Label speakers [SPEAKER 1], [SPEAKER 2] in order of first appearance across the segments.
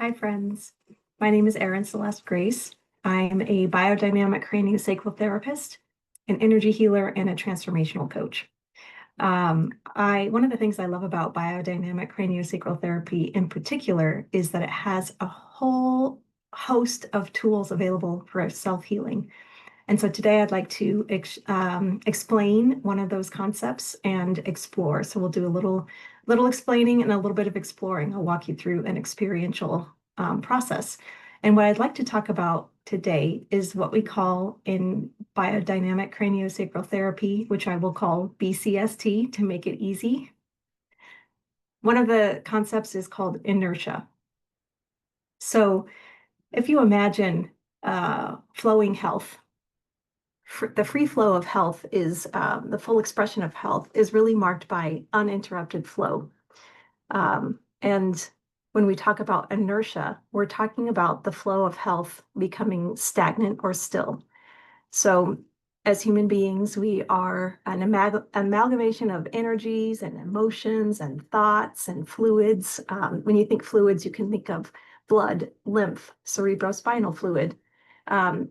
[SPEAKER 1] Hi, friends. My name is Erin Celeste Grace. I'm a biodynamic craniosacral therapist, an energy healer, and a transformational coach. One of the things I love about biodynamic craniosacral therapy in particular is that it has a whole host of tools available for self-healing. And so today I'd like to explain one of those concepts and explore. So we'll do a little explaining and a little bit of exploring. I'll walk you through an experiential process. And what I'd like to talk about today is what we call in biodynamic craniosacral therapy, which I will call BCST to make it easy. One of the concepts is called inertia. So if you imagine flowing health, the free flow of health is the full expression of health is really marked by uninterrupted flow. And when we talk about inertia, we're talking about the flow of health becoming stagnant or still. So as human beings, we are an amalgamation of energies and emotions and thoughts and fluids. When you think fluids, you can think of blood, lymph, cerebrospinal fluid,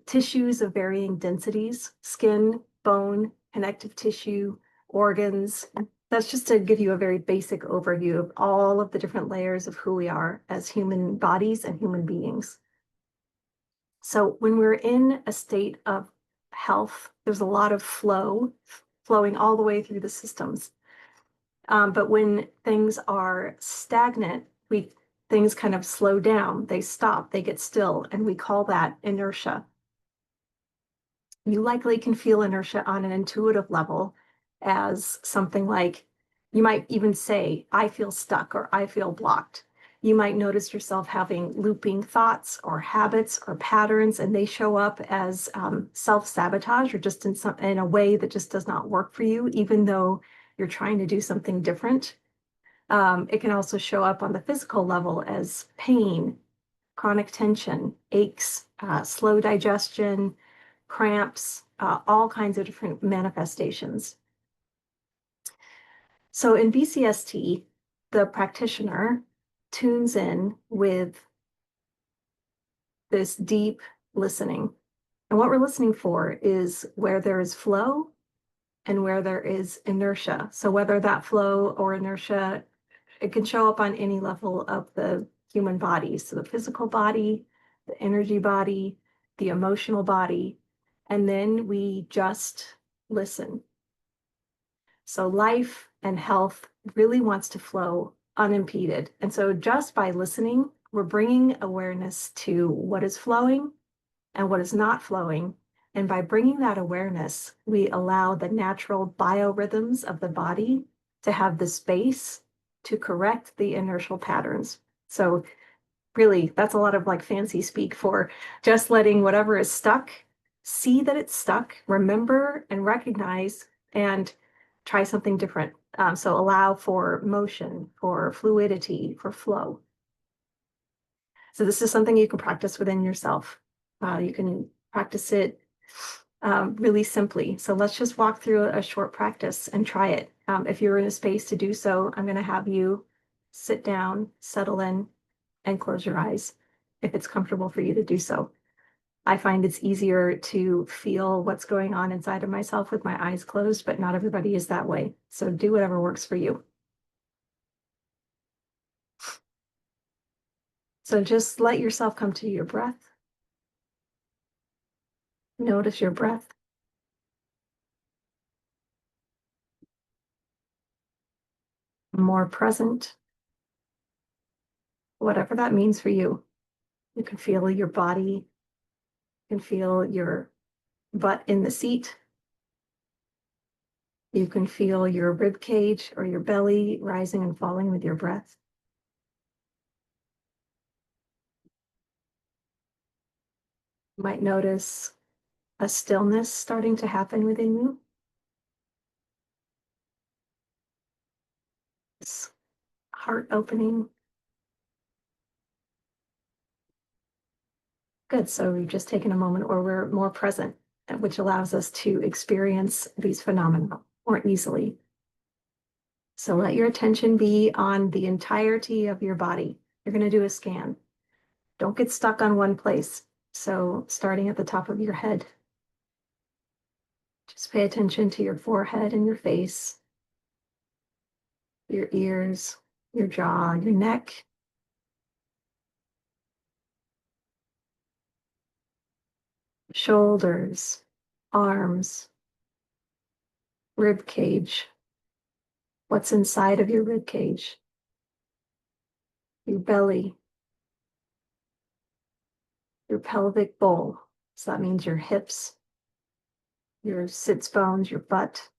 [SPEAKER 1] tissues of varying densities, skin, bone, connective tissue, organs. That's just to give you a very basic overview of all of the different layers of who we are as human bodies and human beings. So when we're in a state of health, there's a lot of flowing all the way through the systems. But when things are stagnant, things kind of slow down, they stop, they get still, and we call that inertia. You likely can feel inertia on an intuitive level as something like, you might even say, I feel stuck or I feel blocked. You might notice yourself having looping thoughts or habits or patterns, and they show up as self-sabotage or just in a way that just does not work for you, even though you're trying to do something different. It can also show up on the physical level as pain, chronic tension, aches, slow digestion, cramps, all kinds of different manifestations. So in BCST, the practitioner tunes in with this deep listening. And what we're listening for is where there is flow and where there is inertia. So whether that flow or inertia, it can show up on any level of the human body. So the physical body, the energy body, the emotional body, and then we just listen. So life and health really wants to flow unimpeded. And so just by listening, we're bringing awareness to what is flowing and what is not flowing. And by bringing that awareness, we allow the natural biorhythms of the body to have the space to correct the inertial patterns. So really, that's a lot of like fancy speak for just letting whatever is stuck, see that it's stuck, remember and recognize, and try something different. So allow for motion, for fluidity, for flow. So this is something you can practice within yourself. You can practice it really simply. So let's just walk through a short practice and try it. If you're in a space to do so, I'm going to have you sit down, settle in, and close your eyes if it's comfortable for you to do so. I find it's easier to feel what's going on inside of myself with my eyes closed, but not everybody is that way. So do whatever works for you. So just let yourself come to your breath. Notice your breath. More present, whatever that means for you. You can feel your body, you can feel your butt in the seat. You can feel your rib cage or your belly rising and falling with your breath. You might notice a stillness starting to happen within you. This heart opening. Good. So we've just taken a moment where we're more present, which allows us to experience these phenomena more easily. So let your attention be on the entirety of your body. You're going to do a scan. Don't get stuck on one place. So starting at the top of your head, just pay attention to your forehead and your face, your ears, your jaw, your neck, shoulders, arms, rib cage. What's inside of your rib cage? Your belly, your pelvic bowl. So that means your hips, your sits bones, your butt,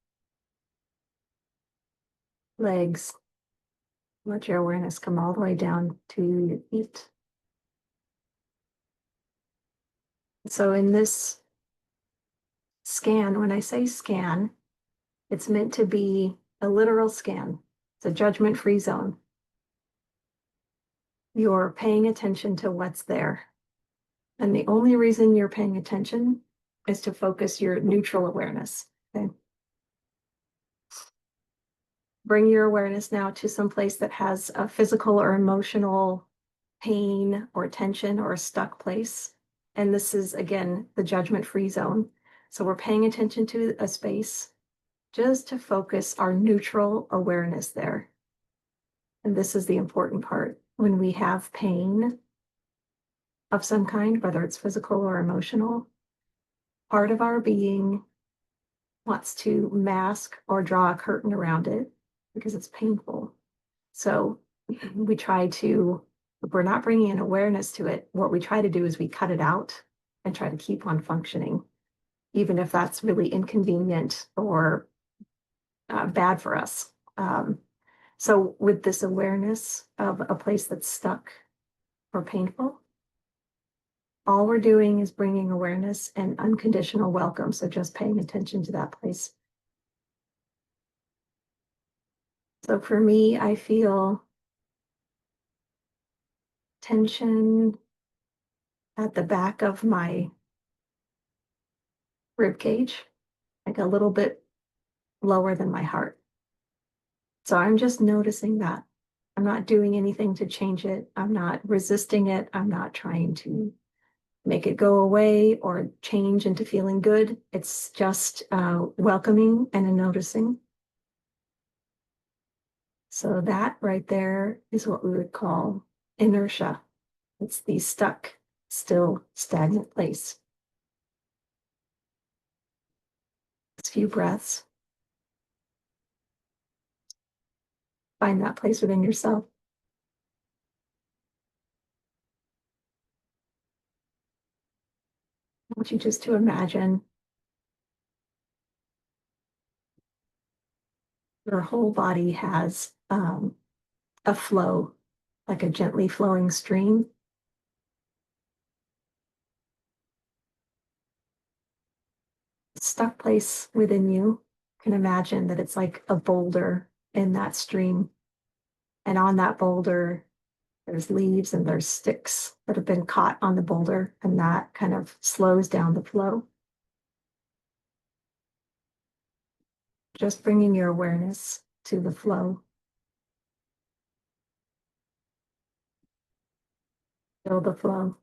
[SPEAKER 1] legs. Let your awareness come all the way down to your feet. So in this scan, when I say scan, it's meant to be a literal scan. It's a judgment-free zone. You're paying attention to what's there. And the only reason you're paying attention is to focus your neutral awareness. Okay? Bring your awareness now to some place that has a physical or emotional pain or tension or a stuck place. And this is, again, the judgment-free zone. So we're paying attention to a space just to focus our neutral awareness there. And this is the important part. When we have pain of some kind, whether it's physical or emotional, part of our being wants to mask or draw a curtain around it because it's painful. So we try to, if we're not bringing an awareness to it, what we try to do is we cut it out and try to keep on functioning, even if that's really inconvenient or bad for us. So with this awareness of a place that's stuck or painful, all we're doing is bringing awareness and unconditional welcome. So just paying attention to that place. So for me, I feel tension at the back of my rib cage, like a little bit lower than my heart. So I'm just noticing that. I'm not doing anything to change it. I'm not resisting it. I'm not trying to make it go away or change into feeling good. It's just welcoming and a noticing. So that right there is what we would call inertia. It's the stuck, still, stagnant place. A few breaths. Find that place within yourself. I want you just to imagine your whole body has a flow, like a gently flowing stream. Stuck place within you, can imagine that it's like a boulder in that stream. And on that boulder, there's leaves and there's sticks that have been caught on the boulder, and that kind of slows down the flow. Just bringing your awareness to the flow. Feel the flow.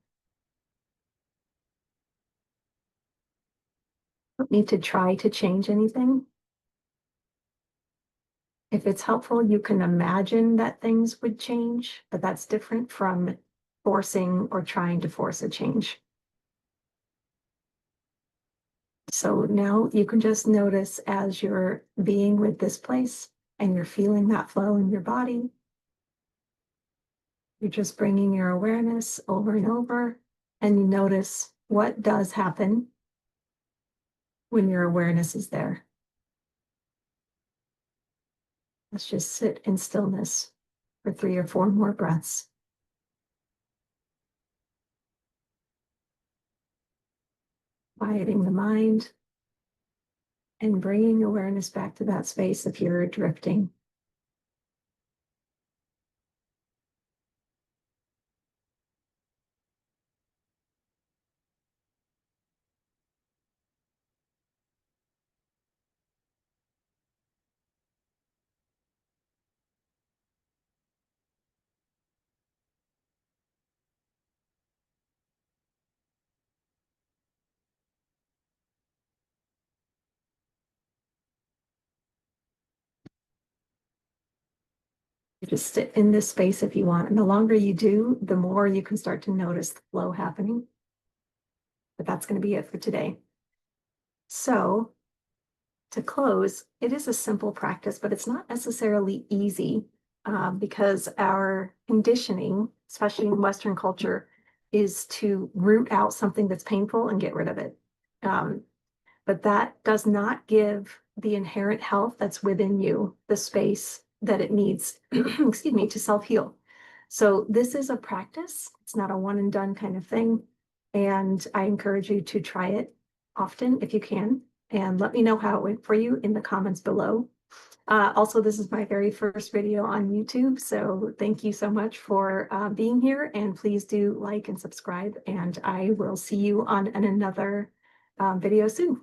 [SPEAKER 1] Don't need to try to change anything. If it's helpful, you can imagine that things would change, but that's different from forcing or trying to force a change. So now you can just notice as you're being with this place and you're feeling that flow in your body, you're just bringing your awareness over and over, and you notice what does happen when your awareness is there. Let's just sit in stillness for 3 or 4 more breaths. Quieting the mind and bringing awareness back to that space if you're drifting. You just sit in this space if you want. And the longer you do, the more you can start to notice the flow happening. But that's going to be it for today. So to close, it is a simple practice, but it's not necessarily easy because our conditioning, especially in Western culture, is to root out something that's painful and get rid of it. But that does not give the inherent health that's within you the space that it needs, excuse me, to self-heal. So this is a practice. It's not a one and done kind of thing. And I encourage you to try it often if you can. And let me know how it went for you in the comments below. Also, this is my very first video on YouTube. So thank you so much for being here. And please do like and subscribe. And I will see you on another video soon.